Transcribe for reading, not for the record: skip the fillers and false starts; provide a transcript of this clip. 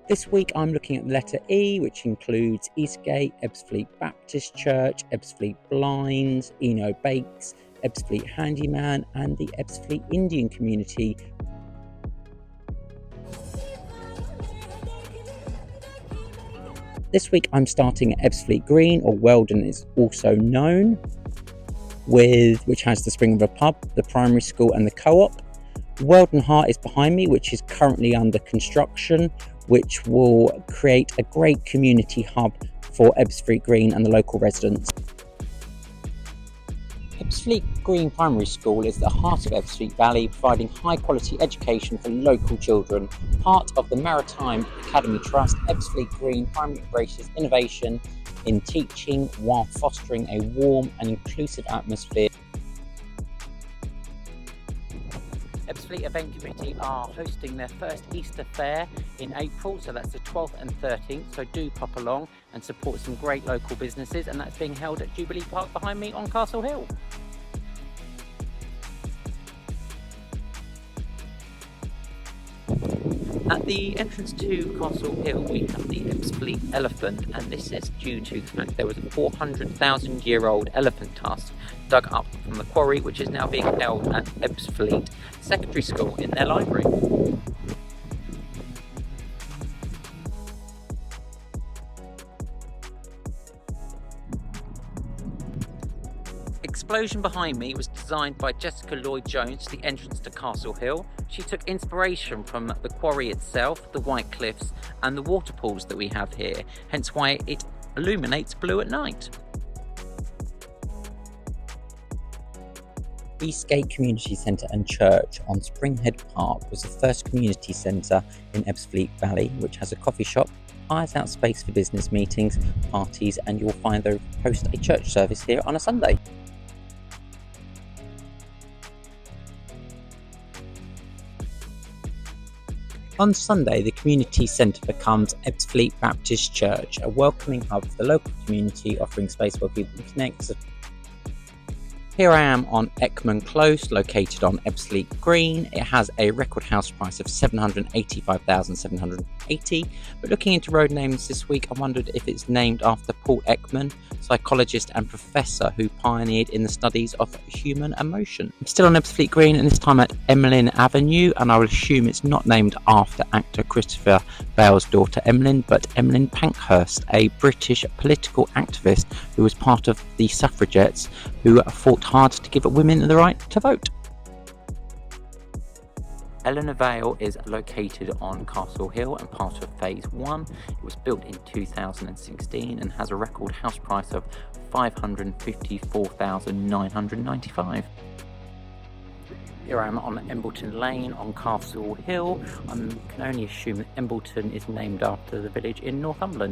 This week I'm looking at the letter E, which includes Eastgate, Ebbsfleet Baptist Church, Ebbsfleet Blinds, Eno Bakes, Ebbsfleet Handyman and the Ebbsfleet Indian community. This week I'm starting at Ebbsfleet Green, or Weldon is also known, which has the Spring River pub, the primary school and the co-op. Weldon Heart is behind me, which is currently under construction, which will create a great community hub for Ebbsfleet Green and the local residents. Ebbsfleet Green Primary School is the heart of Ebbsfleet Valley, providing high quality education for local children. Part of the Maritime Academy Trust, Ebbsfleet Green Primary embraces innovation in teaching while fostering a warm and inclusive atmosphere. Ebbsfleet Event Committee are hosting their first Easter fair in April, so that's the 12th and 13th, so do pop along and support some great local businesses, and that's being held at Jubilee Park behind me on Castle Hill. At the entrance to Castle Hill we have the Ebbsfleet elephant, and this is due to the fact there was a 400,000-year-old elephant tusk dug up from the quarry, which is now being held at Ebbsfleet Secondary School in their library. Explosion behind me was designed by Jessica Lloyd-Jones, the entrance to Castle Hill. She took inspiration from the quarry itself, the White Cliffs and the water pools that we have here, hence why it illuminates blue at night. Eastgate Community Centre and Church on Springhead Park was the first community centre in Ebbsfleet Valley, which has a coffee shop, hires out space for business meetings, parties, and you'll find they host a church service here on a Sunday. On Sunday, the community centre becomes Ebbsfleet Baptist Church, a welcoming hub for the local community, offering space where people can connect. Here I am on Ekman Close, located on Ebbsfleet Green. It has a record house price of $785,780, but looking into road names this week, I wondered if it's named after Paul Ekman, psychologist and professor who pioneered in the studies of human emotion. I'm still on Ebbsfleet Green, and this time at Emmeline Avenue, and I will assume it's not named after actor Christopher Bale's daughter Emmeline, but Emmeline Pankhurst, a British political activist who was part of the suffragettes who fought hard to give women the right to vote. Elinor Vale is located on Castle Hill and part of Phase 1. It was built in 2016 and has a record house price of $554,995. Here I am on Embleton Lane on Castle Hill. I can only assume that Embleton is named after the village in Northumberland.